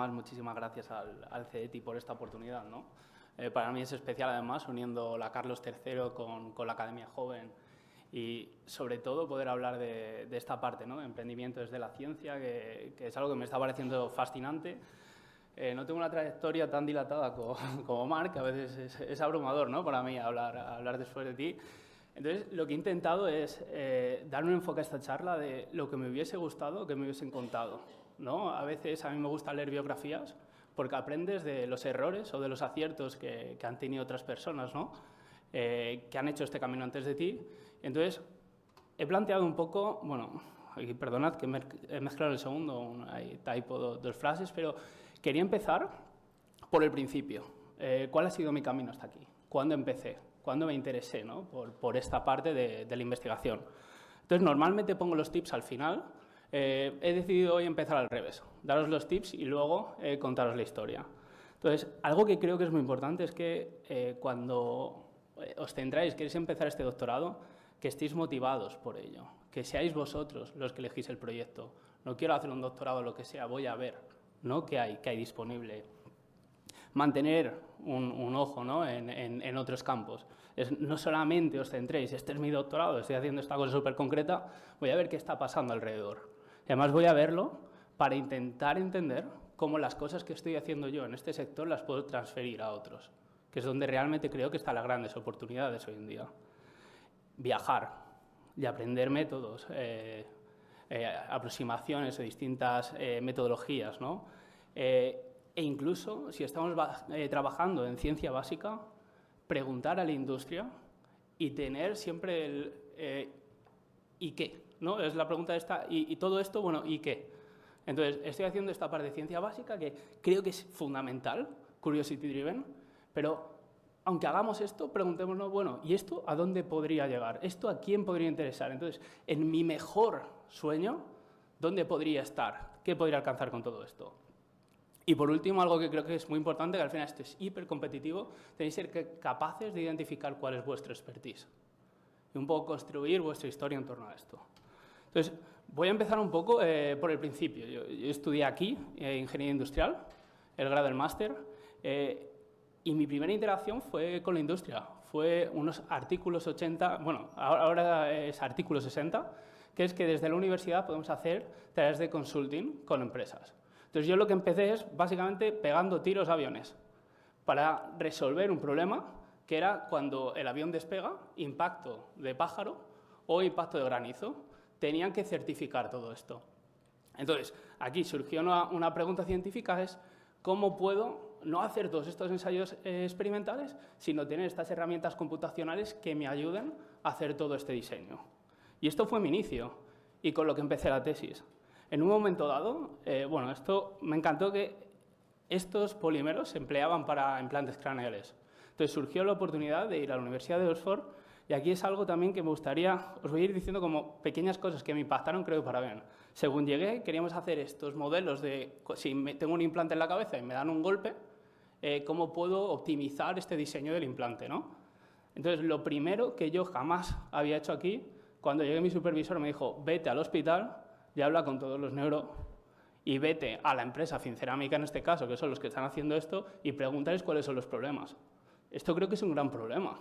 muchísimas gracias al CETI por esta oportunidad, ¿no? Para mí es especial, además, uniendo la Carlos III con la Academia Joven y, sobre todo, poder hablar de esta parte, ¿no? De emprendimiento desde la ciencia, que es algo que me está pareciendo fascinante. No tengo una trayectoria tan dilatada como Marc, que a veces es abrumador, ¿no? Para mí hablar después de ti. Entonces, lo que he intentado es dar un enfoque a esta charla de lo que me hubiese gustado, que me hubiesen contado, ¿no? A veces a mí me gusta leer biografías porque aprendes de los errores o de los aciertos que han tenido otras personas, ¿no? Que han hecho este camino antes de ti. Entonces, he planteado un poco, bueno, perdonad que he mezclado el segundo, hay typo, dos frases, pero quería empezar por el principio. ¿Cuál ha sido mi camino hasta aquí? ¿Cuándo empecé? ¿Cuándo me interesé, ¿no? por esta parte de la investigación? Entonces, normalmente pongo los tips al final. He decidido hoy empezar al revés, daros los tips y luego contaros la historia. Entonces, algo que creo que es muy importante es que cuando os centráis, queréis empezar este doctorado, que estéis motivados por ello, que seáis vosotros los que elegís el proyecto. No quiero hacer un doctorado, lo que sea, voy a ver, ¿no? qué hay disponible. Mantener un ojo, ¿no? en otros campos. No solamente os centréis, este es mi doctorado, estoy haciendo esta cosa súper concreta, voy a ver qué está pasando alrededor. Y además voy a verlo para intentar entender cómo las cosas que estoy haciendo yo en este sector las puedo transferir a otros, que es donde realmente creo que están las grandes oportunidades hoy en día. Viajar y aprender métodos, aproximaciones o distintas metodologías, ¿no? E incluso, si estamos trabajando en ciencia básica, preguntar a la industria y tener siempre el ¿y qué? ¿No? Es la pregunta esta, y todo esto, bueno, ¿y qué? Entonces, estoy haciendo esta parte de ciencia básica que creo que es fundamental, curiosity driven, pero aunque hagamos esto, preguntémonos, bueno, ¿y esto a dónde podría llegar? ¿Esto a quién podría interesar? Entonces, en mi mejor sueño, ¿dónde podría estar? ¿Qué podría alcanzar con todo esto? Y por último, algo que creo que es muy importante, que al final esto es hipercompetitivo, tenéis que ser capaces de identificar cuál es vuestro expertise y un poco construir vuestra historia en torno a esto. Entonces, voy a empezar un poco por el principio. Yo estudié aquí, Ingeniería Industrial, el grado del máster, y mi primera interacción fue con la industria. Fue unos artículos 80, bueno, ahora es artículo 60, que es que desde la universidad podemos hacer tareas de consulting con empresas. Entonces, yo lo que empecé es básicamente pegando tiros a aviones para resolver un problema que era cuando el avión despega, impacto de pájaro o impacto de granizo. Tenían que certificar todo esto. Entonces, aquí surgió una pregunta científica, es ¿cómo puedo no hacer todos estos ensayos experimentales, sino tener estas herramientas computacionales que me ayuden a hacer todo este diseño? Y esto fue mi inicio, y con lo que empecé la tesis. En un momento dado, bueno, esto me encantó que estos polímeros se empleaban para implantes craneales. Entonces surgió la oportunidad de ir a la Universidad de Oxford y aquí es algo también que me gustaría, os voy a ir diciendo como pequeñas cosas que me impactaron, creo, para bien. Según llegué, queríamos hacer estos modelos de, si tengo un implante en la cabeza y me dan un golpe, ¿cómo puedo optimizar este diseño del implante, ¿no? Entonces, lo primero que yo jamás había hecho aquí, cuando llegué mi supervisor me dijo, vete al hospital y habla con todos los neuro y vete a la empresa Fincerámica, en este caso, que son los que están haciendo esto, y pregúntales cuáles son los problemas. Esto creo que es un gran problema.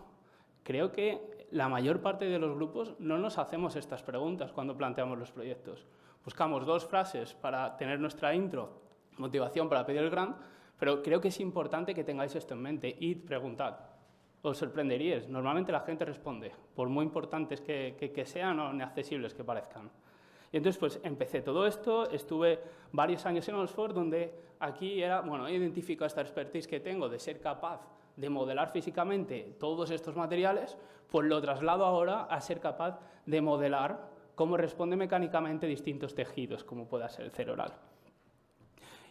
Creo que la mayor parte de los grupos no nos hacemos estas preguntas cuando planteamos los proyectos. Buscamos dos frases para tener nuestra intro, motivación para pedir el grant, pero creo que es importante que tengáis esto en mente. Id, preguntad. Os sorprenderíais. Normalmente la gente responde, por muy importantes que sean o inaccesibles que parezcan. Y entonces, pues, empecé todo esto, estuve varios años en Oxford, donde aquí era, bueno, he identificado esta expertise que tengo de ser capaz de modelar físicamente todos estos materiales, pues lo traslado ahora a ser capaz de modelar cómo responde mecánicamente distintos tejidos, como pueda ser el cerebral.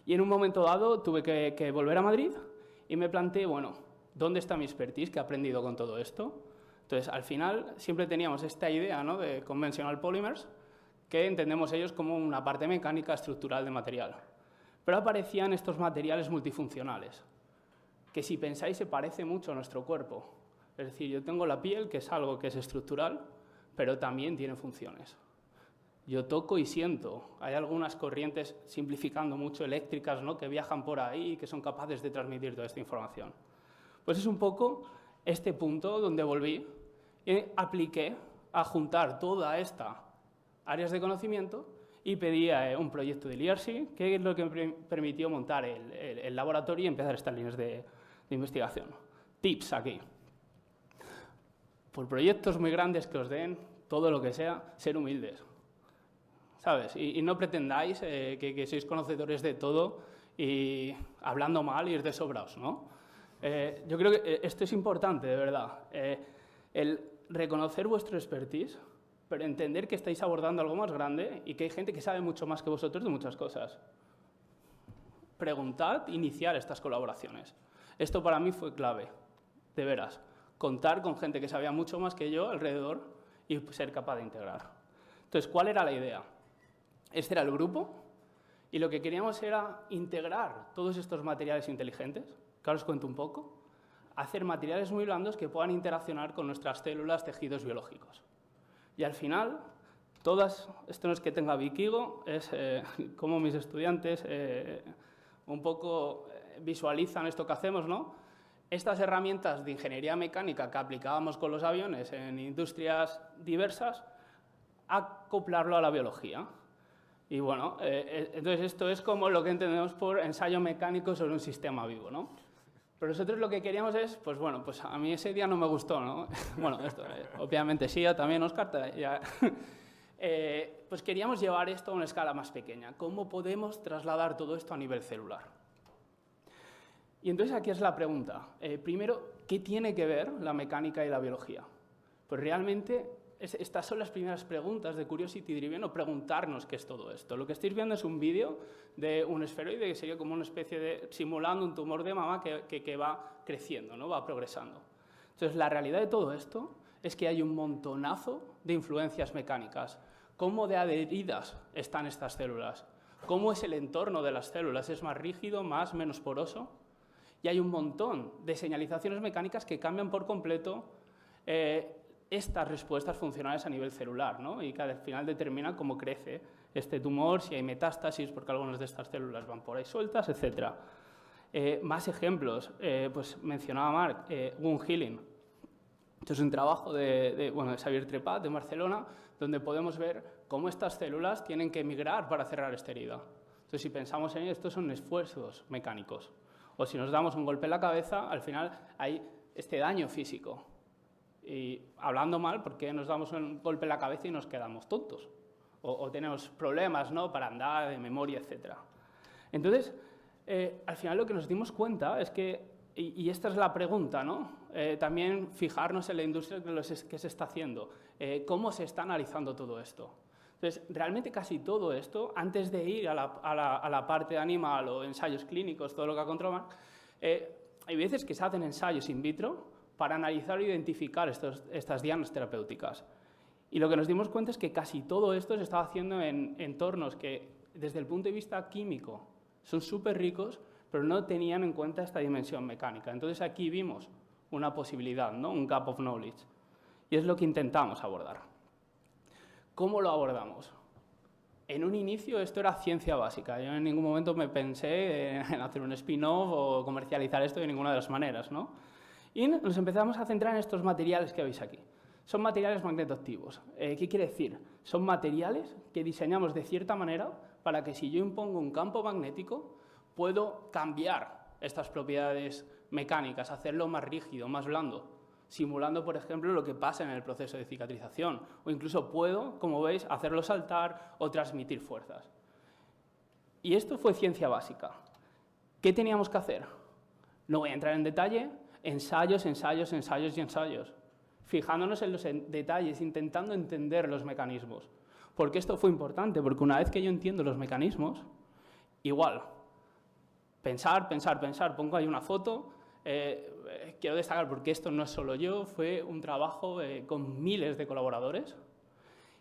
Y en un momento dado tuve que volver a Madrid y me planteé, bueno, ¿dónde está mi expertise que he aprendido con todo esto? Entonces, al final, siempre teníamos esta idea, ¿no?, de conventional polymers, que entendemos ellos como una parte mecánica estructural de material. Pero aparecían estos materiales multifuncionales, que si pensáis se parece mucho a nuestro cuerpo. Es decir, yo tengo la piel, que es algo que es estructural, pero también tiene funciones. yo toco y siento. Hay algunas corrientes, simplificando mucho, eléctricas, ¿no?, que viajan por ahí y que son capaces de transmitir toda esta información. Pues es un poco este punto donde volví y apliqué a juntar toda esta áreas de conocimiento y pedí un proyecto del IRC, que es lo que me permitió montar el laboratorio y empezar estas líneas de investigación. Tips aquí. Por proyectos muy grandes que os den, todo lo que sea, ser humildes, ¿sabes? Y no pretendáis que sois conocedores de todo y hablando mal ir de sobraos, ¿no? Yo creo que esto es importante, de verdad. El reconocer vuestro expertise, pero entender que estáis abordando algo más grande y que hay gente que sabe mucho más que vosotros de muchas cosas. Preguntad, iniciar estas colaboraciones. Esto para mí fue clave, de veras. Contar con gente que sabía mucho más que yo alrededor y ser capaz de integrar. Entonces, ¿cuál era la idea? Este era el grupo y lo que queríamos era integrar todos estos materiales inteligentes, que ahora os cuento un poco, hacer materiales muy blandos que puedan interaccionar con nuestras células, tejidos biológicos. Y al final, esto no es que tenga Wikigo, es como mis estudiantes un poco visualizan esto que hacemos, ¿no? Estas herramientas de ingeniería mecánica que aplicábamos con los aviones en industrias diversas, acoplarlo a la biología. Y bueno, entonces esto es como lo que entendemos por ensayo mecánico sobre un sistema vivo, ¿no? Pero nosotros lo que queríamos es, pues bueno, pues a mí ese día no me gustó, ¿no? Bueno, esto, obviamente sí, yo también, Óscar, ya. Pues queríamos llevar esto a una escala más pequeña. ¿Cómo podemos trasladar todo esto a nivel celular? Y entonces aquí es la pregunta. Primero, ¿qué tiene que ver la mecánica y la biología? Pues realmente estas son las primeras preguntas de Curiosity Driven, o preguntarnos qué es todo esto. Lo que estáis viendo es un vídeo de un esferoide que sería como una especie de, simulando un tumor de mama que va creciendo, ¿no? Va progresando. Entonces, la realidad de todo esto es que hay un montonazo de influencias mecánicas. ¿Cómo de adheridas están estas células? ¿Cómo es el entorno de las células? ¿Es más rígido, menos poroso? Y hay un montón de señalizaciones mecánicas que cambian por completo estas respuestas funcionales a nivel celular, ¿no? Y que al final determinan cómo crece este tumor, si hay metástasis, porque algunas de estas células van por ahí sueltas, etc. Más ejemplos, pues mencionaba Marc, wound healing. Esto es un trabajo de Xavier Trepat, de Barcelona, donde podemos ver cómo estas células tienen que migrar para cerrar esta herida. Entonces, si pensamos en ello, estos son esfuerzos mecánicos. O si nos damos un golpe en la cabeza, al final hay este daño físico. Y hablando mal, ¿por qué nos damos un golpe en la cabeza y nos quedamos tontos? O tenemos problemas, ¿no?, para andar, de memoria, etc. Entonces, al final lo que nos dimos cuenta es que, y esta es la pregunta, ¿no?, también fijarnos en la industria que se está haciendo, cómo se está analizando todo esto. Entonces, realmente casi todo esto, antes de ir a la parte animal o ensayos clínicos, todo lo que ha contado Marc, hay veces que se hacen ensayos in vitro para analizar o identificar estas dianas terapéuticas. Y lo que nos dimos cuenta es que casi todo esto se estaba haciendo en entornos que, desde el punto de vista químico, son súper ricos, pero no tenían en cuenta esta dimensión mecánica. Entonces aquí vimos una posibilidad, ¿no?, un gap of knowledge. Y es lo que intentamos abordar. ¿Cómo lo abordamos? En un inicio esto era ciencia básica. Yo en ningún momento me pensé en hacer un spin-off o comercializar esto de ninguna de las maneras, ¿no? Y nos empezamos a centrar en estos materiales que veis aquí. Son materiales magnetoactivos. ¿Qué quiere decir? Son materiales que diseñamos de cierta manera para que si yo impongo un campo magnético, puedo cambiar estas propiedades mecánicas, hacerlo más rígido, más blando, simulando, por ejemplo, lo que pasa en el proceso de cicatrización. O incluso puedo, como veis, hacerlo saltar o transmitir fuerzas. Y esto fue ciencia básica. ¿Qué teníamos que hacer? No voy a entrar en detalle. Ensayos, ensayos, ensayos y ensayos. Fijándonos en los detalles, intentando entender los mecanismos. ¿Por qué esto fue importante? Porque una vez que yo entiendo los mecanismos, igual, pensar, pongo ahí una foto, quiero destacar porque esto no es solo yo, fue un trabajo con miles de colaboradores.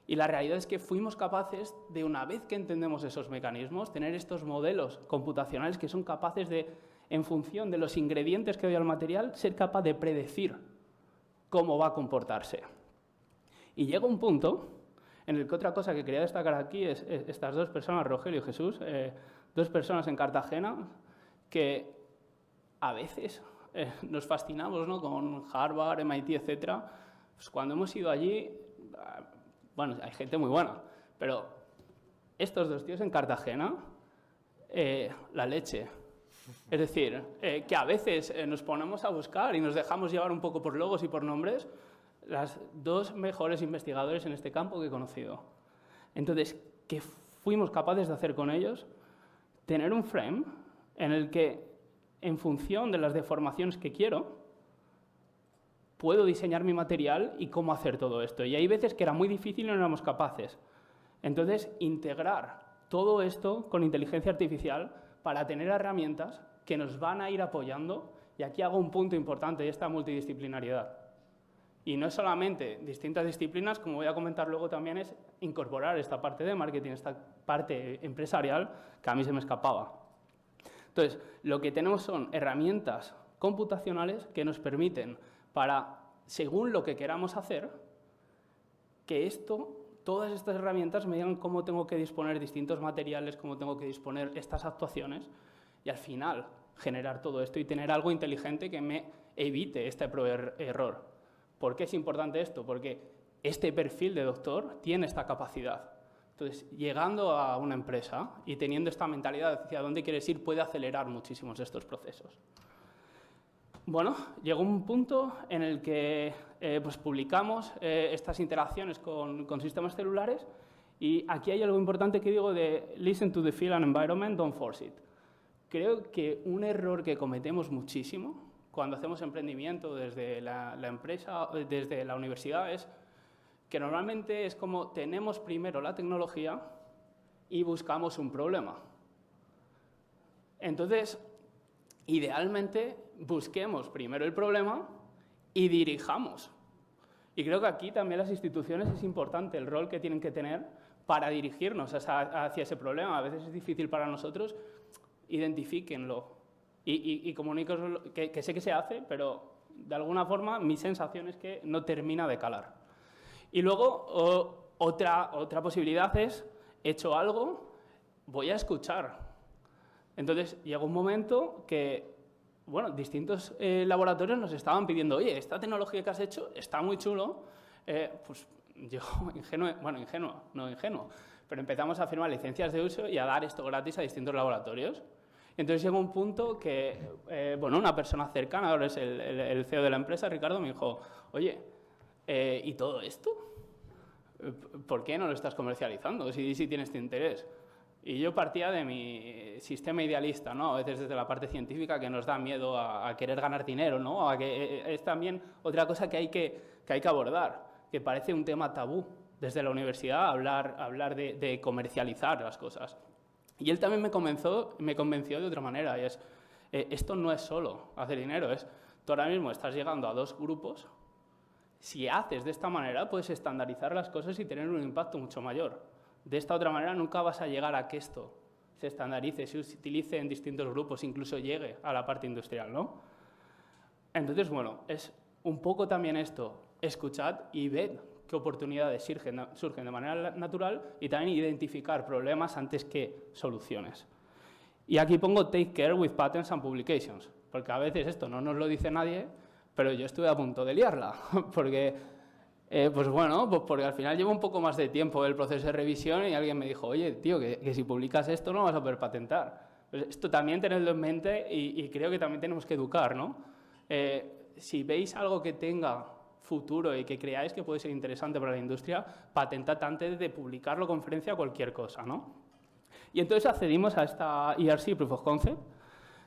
Y la realidad es que fuimos capaces de, una vez que entendemos esos mecanismos, tener estos modelos computacionales que son capaces de, en función de los ingredientes que doy al material, ser capaz de predecir cómo va a comportarse. Y llega un punto En el que otra cosa que quería destacar aquí es estas dos personas, Rogelio y Jesús, dos personas en Cartagena que a veces nos fascinamos, ¿no?, con Harvard, MIT, etc. Pues cuando hemos ido allí, bueno, hay gente muy buena, pero estos dos tíos en Cartagena, la leche. Es decir, que a veces nos ponemos a buscar y nos dejamos llevar un poco por logos y por nombres, las dos mejores investigadores en este campo que he conocido. Entonces, ¿qué fuimos capaces de hacer con ellos? Tener un frame en el que, en función de las deformaciones que quiero, puedo diseñar mi material y cómo hacer todo esto. Y hay veces que era muy difícil y no éramos capaces. Entonces, integrar todo esto con inteligencia artificial para tener herramientas que nos van a ir apoyando. Y aquí hago un punto importante, esta multidisciplinariedad. Y no es solamente distintas disciplinas, como voy a comentar luego también, es incorporar esta parte de marketing, esta parte empresarial que a mí se me escapaba. Entonces, lo que tenemos son herramientas computacionales que nos permiten para, según lo que queramos hacer, que todas estas herramientas me digan cómo tengo que disponer distintos materiales, cómo tengo que disponer estas actuaciones y al final generar todo esto y tener algo inteligente que me evite este error. ¿Por qué es importante esto? Porque este perfil de doctor tiene esta capacidad. Entonces, llegando a una empresa y teniendo esta mentalidad hacia dónde quieres ir, puede acelerar muchísimos estos procesos. Bueno, llegó un punto en el que pues publicamos estas interacciones con sistemas celulares y aquí hay algo importante que digo de listen to the field and environment, don't force it. Creo que un error que cometemos muchísimo cuando hacemos emprendimiento desde la empresa, desde la universidad, es que normalmente es como tenemos primero la tecnología y buscamos un problema. Entonces, idealmente, busquemos primero el problema y dirijamos. Y creo que aquí también las instituciones es importante el rol que tienen que tener para dirigirnos hacia ese problema. A veces es difícil para nosotros, identifíquenlo. Y comuníquenlo, que sé que se hace, pero de alguna forma mi sensación es que no termina de calar. Y luego, otra posibilidad es, he hecho algo, voy a escuchar. Entonces, llegó un momento que, bueno, distintos laboratorios nos estaban pidiendo, oye, esta tecnología que has hecho está muy chulo. Pues yo, ingenuo, pero empezamos a firmar licencias de uso y a dar esto gratis a distintos laboratorios. Entonces llegó un punto que, una persona cercana, ahora es el CEO de la empresa, Ricardo, me dijo, oye, ¿y todo esto? ¿Por qué no lo estás comercializando si tienes este interés? Y yo partía de mi sistema idealista, ¿no? A veces desde la parte científica que nos da miedo a querer ganar dinero, ¿no? A que es también otra cosa que hay que abordar, que parece un tema tabú desde la universidad, hablar de comercializar las cosas. Y él también me convenció de otra manera, y es, esto no es solo hacer dinero, tú ahora mismo estás llegando a dos grupos, si haces de esta manera puedes estandarizar las cosas y tener un impacto mucho mayor. De esta otra manera nunca vas a llegar a que esto se estandarice, se utilice en distintos grupos, incluso llegue a la parte industrial, ¿no? Entonces, bueno, es un poco también esto, escuchad y ved qué oportunidades surgen de manera natural y también identificar problemas antes que soluciones. Y aquí pongo take care with patents and publications, porque a veces esto no nos lo dice nadie, pero yo estuve a punto de liarla, porque, porque al final lleva un poco más de tiempo el proceso de revisión y alguien me dijo, oye, tío, que si publicas esto no vas a poder patentar. Pues esto también tenedlo en mente y creo que también tenemos que educar, ¿no? Si veis algo que tenga futuro y que creáis que puede ser interesante para la industria, patentad antes de publicarlo, conferencia o cualquier cosa, ¿no? Y entonces accedimos a esta ERC Proof of Concept,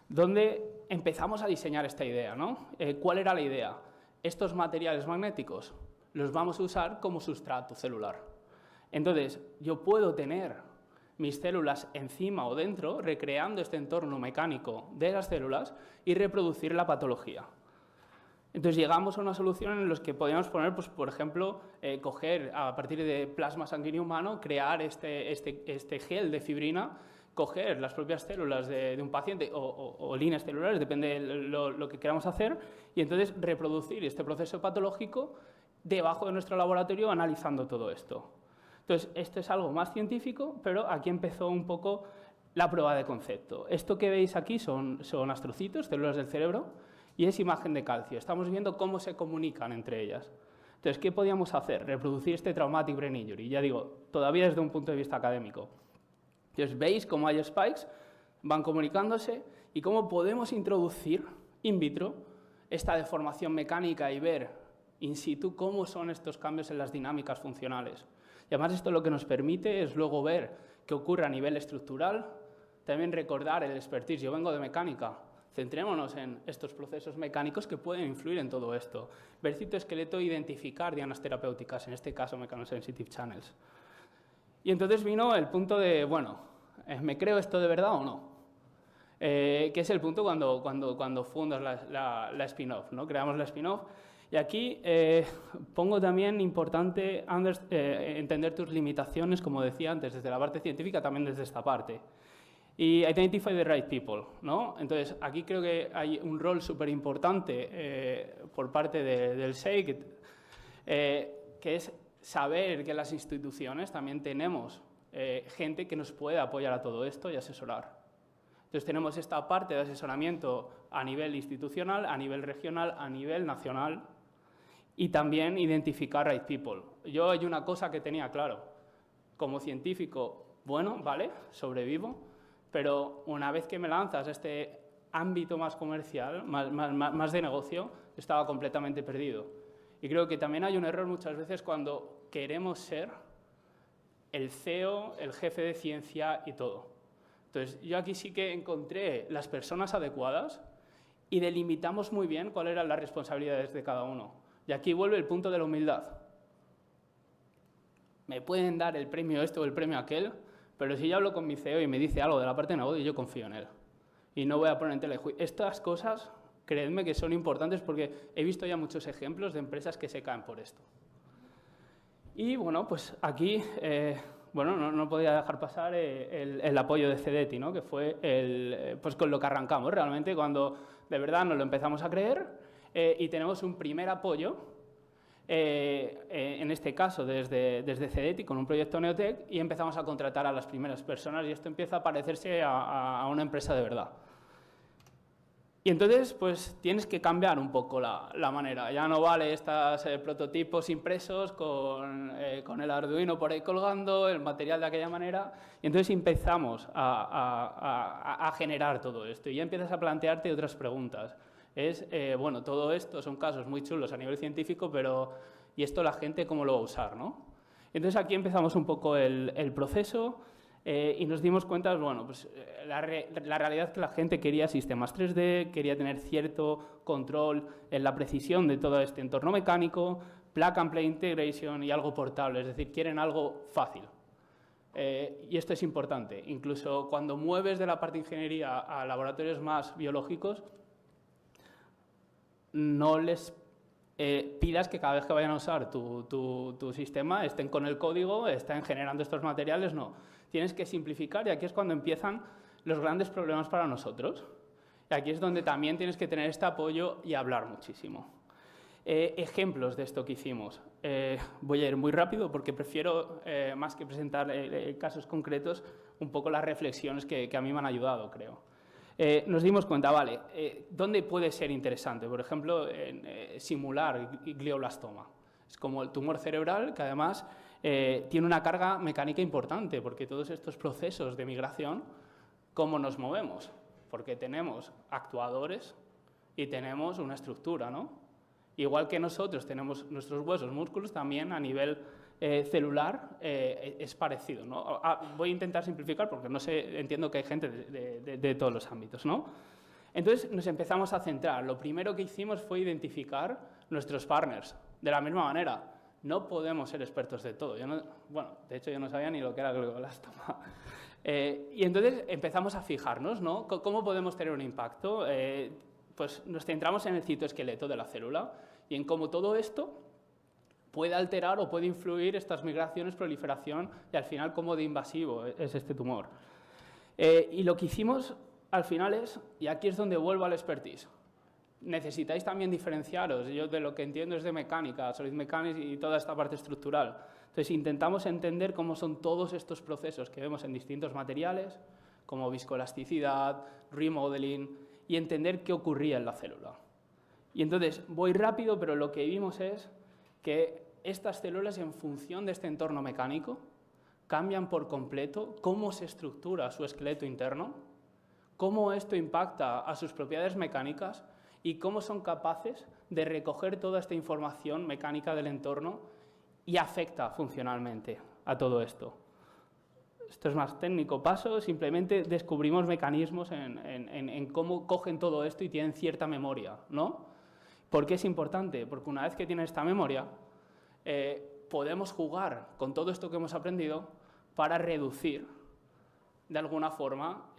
donde empezamos a diseñar esta idea, ¿no? ¿Cuál era la idea? Estos materiales magnéticos los vamos a usar como sustrato celular. Entonces, yo puedo tener mis células encima o dentro, recreando este entorno mecánico de las células y reproducir la patología. Entonces llegamos a una solución en la que podíamos poner, pues, por ejemplo, coger a partir de plasma sanguíneo humano, crear este gel de fibrina, coger las propias células de un paciente o líneas celulares, depende de lo que queramos hacer, y entonces reproducir este proceso patológico debajo de nuestro laboratorio analizando todo esto. Entonces, esto es algo más científico, pero aquí empezó un poco la prueba de concepto. Esto que veis aquí son astrocitos, células del cerebro, y es imagen de calcio. Estamos viendo cómo se comunican entre ellas. Entonces, ¿qué podíamos hacer? Reproducir este traumatic brain injury. Ya digo, todavía desde un punto de vista académico. Entonces, veis cómo hay spikes, van comunicándose, y cómo podemos introducir in vitro esta deformación mecánica y ver in situ cómo son estos cambios en las dinámicas funcionales. Y además esto lo que nos permite es luego ver qué ocurre a nivel estructural, también recordar el expertise. Yo vengo de mecánica, centrémonos en estos procesos mecánicos que pueden influir en todo esto. Ver citoesqueleto e identificar dianas terapéuticas, en este caso mechanosensitive channels. Y entonces vino el punto de, bueno, ¿me creo esto de verdad o no? Que es el punto cuando fundas la spin-off, ¿no? Creamos la spin-off. Y aquí pongo también importante entender tus limitaciones, como decía antes, desde la parte científica, también desde esta parte. Y identify the right people, ¿no? Entonces, aquí creo que hay un rol súper importante por parte del SEI, que es saber que las instituciones también tenemos gente que nos puede apoyar a todo esto y asesorar. Entonces, tenemos esta parte de asesoramiento a nivel institucional, a nivel regional, a nivel nacional, y también identificar right people. Yo hay una cosa que tenía claro, como científico, bueno, vale, sobrevivo, pero una vez que me lanzas a este ámbito más comercial, más de negocio, estaba completamente perdido. Y creo que también hay un error muchas veces cuando queremos ser el CEO, el jefe de ciencia y todo. Entonces, yo aquí sí que encontré las personas adecuadas y delimitamos muy bien cuáles eran las responsabilidades de cada uno. Y aquí vuelve el punto de la humildad. Me pueden dar el premio este o el premio aquel, pero si yo hablo con mi CEO y me dice algo de la parte de negocio, yo confío en él. Y no voy a poner en tela de juicio. Estas cosas, creedme que son importantes porque he visto ya muchos ejemplos de empresas que se caen por esto. Y bueno, pues aquí no podía dejar pasar el apoyo de CEDETI, ¿no? Que fue pues con lo que arrancamos realmente cuando de verdad nos lo empezamos a creer. Y tenemos un primer apoyo, en este caso desde CEDETI, con un proyecto Neotec, y empezamos a contratar a las primeras personas y esto empieza a parecerse a una empresa de verdad. Y entonces, pues, tienes que cambiar un poco la manera. Ya no vale estos prototipos impresos con el Arduino por ahí colgando, el material de aquella manera. Y entonces empezamos a generar todo esto y ya empiezas a plantearte otras preguntas. Bueno, todo esto son casos muy chulos a nivel científico, pero ¿y esto la gente cómo lo va a usar, no? Entonces aquí empezamos un poco el proceso y nos dimos cuenta, bueno, pues la realidad es que la gente quería sistemas 3D, quería tener cierto control en la precisión de todo este entorno mecánico, plug and play integration y algo portable, es decir, quieren algo fácil. Y esto es importante, incluso cuando mueves de la parte de ingeniería a laboratorios más biológicos, no les pidas que cada vez que vayan a usar tu sistema estén con el código, estén generando estos materiales, no. Tienes que simplificar y aquí es cuando empiezan los grandes problemas para nosotros. Y aquí es donde también tienes que tener este apoyo y hablar muchísimo. Ejemplos de esto que hicimos. Voy a ir muy rápido porque prefiero, más que presentar casos concretos, un poco las reflexiones que a mí me han ayudado, creo. Nos dimos cuenta, vale, ¿dónde puede ser interesante? Por ejemplo, simular glioblastoma. Es como el tumor cerebral que además tiene una carga mecánica importante porque todos estos procesos de migración, ¿cómo nos movemos? Porque tenemos actuadores y tenemos una estructura, ¿no? Igual que nosotros tenemos nuestros huesos, músculos, también a nivel celular es parecido, ¿no? Voy a intentar simplificar porque no sé, entiendo que hay gente de todos los ámbitos, ¿no? Entonces nos empezamos a centrar. Lo primero que hicimos fue identificar nuestros partners. De la misma manera, no podemos ser expertos de todo. Bueno, de hecho yo no sabía ni lo que era glioblastoma. Y entonces empezamos a fijarnos, ¿no? ¿Cómo podemos tener un impacto? Pues nos centramos en el citoesqueleto de la célula y en cómo todo esto puede alterar o puede influir estas migraciones, proliferación y al final cómo de invasivo es este tumor. Y lo que hicimos al final es, y aquí es donde vuelvo al expertise, necesitáis también diferenciaros. Yo de lo que entiendo es de mecánica, solid mechanics y toda esta parte estructural. Entonces, intentamos entender cómo son todos estos procesos que vemos en distintos materiales, como viscoelasticidad, remodeling, y entender qué ocurría en la célula. Y entonces, voy rápido, pero lo que vimos es que estas células, en función de este entorno mecánico, cambian por completo cómo se estructura su esqueleto interno, cómo esto impacta a sus propiedades mecánicas y cómo son capaces de recoger toda esta información mecánica del entorno y afecta funcionalmente a todo esto. Esto es más técnico paso, simplemente descubrimos mecanismos en cómo cogen todo esto y tienen cierta memoria, ¿no? ¿Por qué es importante? Porque una vez que tienen esta memoria, podemos jugar con todo esto que hemos aprendido para reducir, de alguna forma,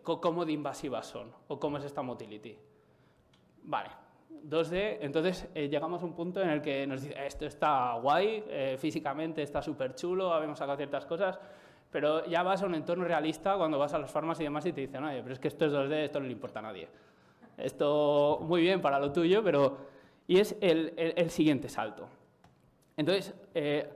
cómo de invasivas son o cómo es esta motility. Vale, 2D, entonces llegamos a un punto en el que nos dice, esto está guay, físicamente está súper chulo, habíamos sacado ciertas cosas, pero ya vas a un entorno realista cuando vas a las farmas y demás y te dicen, oye, pero es que esto es 2D, esto no le importa a nadie. Esto muy bien para lo tuyo, pero... Y es el siguiente salto. Entonces,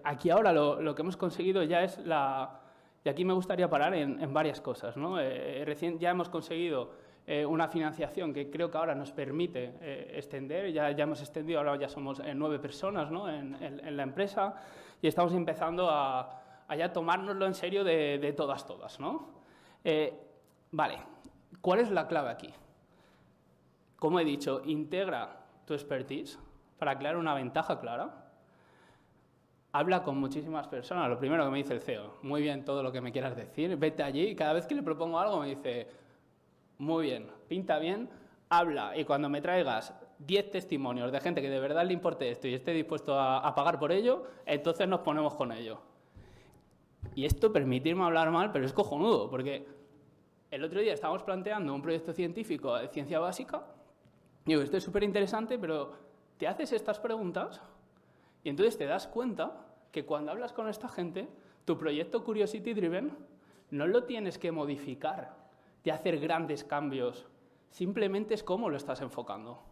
aquí ahora lo que hemos conseguido ya es la... Y aquí me gustaría parar en varias cosas, ¿no? Recién ya hemos conseguido una financiación que creo que ahora nos permite extender, ya hemos extendido, ahora ya somos 9 personas, ¿no? en la empresa y estamos empezando a ya tomárnoslo en serio de todas, ¿no? Vale, ¿cuál es la clave aquí? Como he dicho, integra tu expertise para crear una ventaja clara. Habla con muchísimas personas. Lo primero que me dice el CEO, muy bien todo lo que me quieras decir, vete allí y cada vez que le propongo algo me dice, muy bien, pinta bien, habla y cuando me traigas 10 testimonios de gente que de verdad le importe esto y esté dispuesto a pagar por ello, entonces nos ponemos con ello. Y esto, permitirme hablar mal, pero es cojonudo, porque el otro día estábamos planteando un proyecto científico de ciencia básica. Y digo, esto es súper interesante, pero te haces estas preguntas y entonces te das cuenta que cuando hablas con esta gente, tu proyecto Curiosity Driven no lo tienes que modificar, de hacer grandes cambios, simplemente es cómo lo estás enfocando.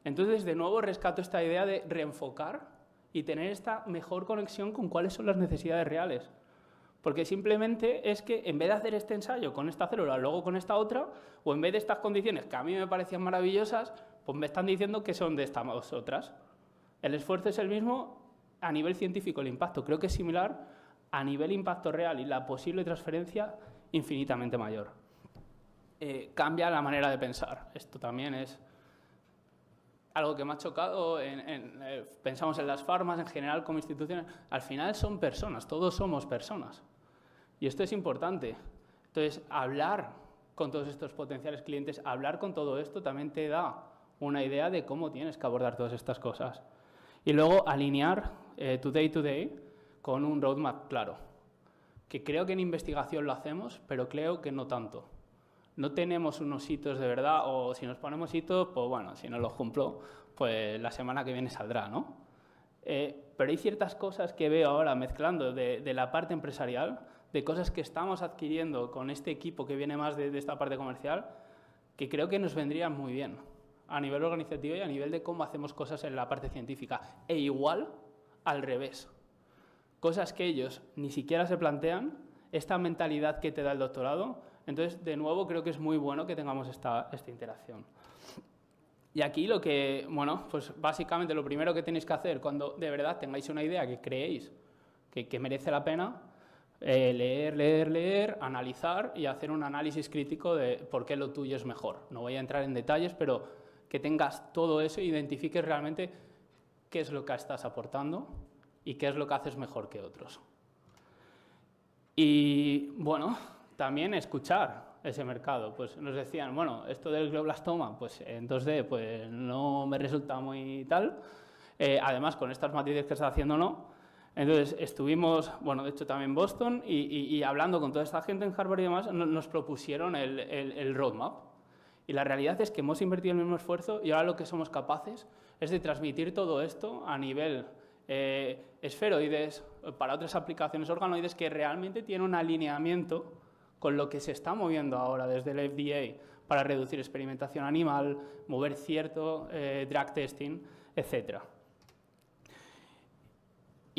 Entonces, de nuevo, rescato esta idea de reenfocar y tener esta mejor conexión con cuáles son las necesidades reales. Porque simplemente es que en vez de hacer este ensayo con esta célula, luego con esta otra, o en vez de estas condiciones que a mí me parecían maravillosas, pues me están diciendo que son de estas otras. El esfuerzo es el mismo a nivel científico, el impacto creo que es similar, a nivel impacto real y la posible transferencia infinitamente mayor. Cambia la manera de pensar. Esto también es algo que me ha chocado. Pensamos en las farmas en general como instituciones. Al final son personas, todos somos personas. Y esto es importante. Entonces, hablar con todos estos potenciales clientes, hablar con todo esto también te da una idea de cómo tienes que abordar todas estas cosas. Y luego alinear tu day-to-day con un roadmap claro. Que creo que en investigación lo hacemos, pero creo que no tanto. No tenemos unos hitos de verdad, o si nos ponemos hitos, pues bueno, si no los cumplo, pues la semana que viene saldrá, ¿no? Pero hay ciertas cosas que veo ahora mezclando de la parte empresarial, de cosas que estamos adquiriendo con este equipo que viene más de esta parte comercial, que creo que nos vendrían muy bien a nivel organizativo y a nivel de cómo hacemos cosas en la parte científica. E igual al revés. Cosas que ellos ni siquiera se plantean, esta mentalidad que te da el doctorado. Entonces, de nuevo, creo que es muy bueno que tengamos esta interacción. Y aquí lo que, bueno, pues básicamente lo primero que tenéis que hacer cuando de verdad tengáis una idea que creéis que merece la pena, leer, analizar y hacer un análisis crítico de por qué lo tuyo es mejor. No voy a entrar en detalles, pero que tengas todo eso e identifiques realmente qué es lo que estás aportando y qué es lo que haces mejor que otros. Y, bueno, también escuchar ese mercado. Pues nos decían, bueno, esto del glioblastoma, pues en 2D pues no me resulta muy tal. Además, con estas matrices que estás haciendo, no. Entonces, estuvimos, bueno, de hecho también en Boston, y hablando con toda esta gente en Harvard y demás, nos propusieron el roadmap. Y la realidad es que hemos invertido el mismo esfuerzo y ahora lo que somos capaces es de transmitir todo esto a nivel esferoides, para otras aplicaciones organoides, que realmente tiene un alineamiento con lo que se está moviendo ahora desde el FDA para reducir experimentación animal, mover cierto drug testing, etc.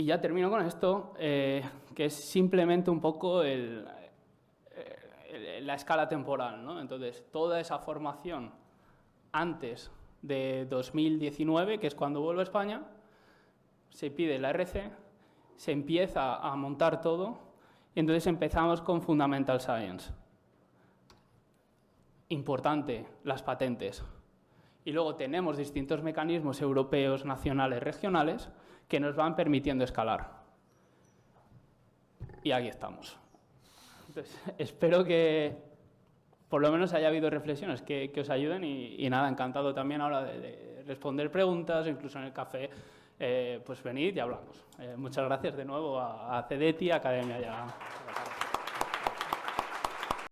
Y ya termino con esto, que es simplemente un poco la escala temporal, ¿no? Entonces, toda esa formación antes de 2019, que es cuando vuelvo a España, se pide la RC, se empieza a montar todo, y entonces empezamos con Fundamental Science. Importante, las patentes. Y luego tenemos distintos mecanismos europeos, nacionales, regionales, que nos van permitiendo escalar. Y aquí estamos. Entonces, espero que por lo menos haya habido reflexiones que os ayuden y nada, encantado también ahora de responder preguntas, incluso en el café, pues venid y hablamos. Muchas gracias de nuevo a CEDETI, a Academia ya.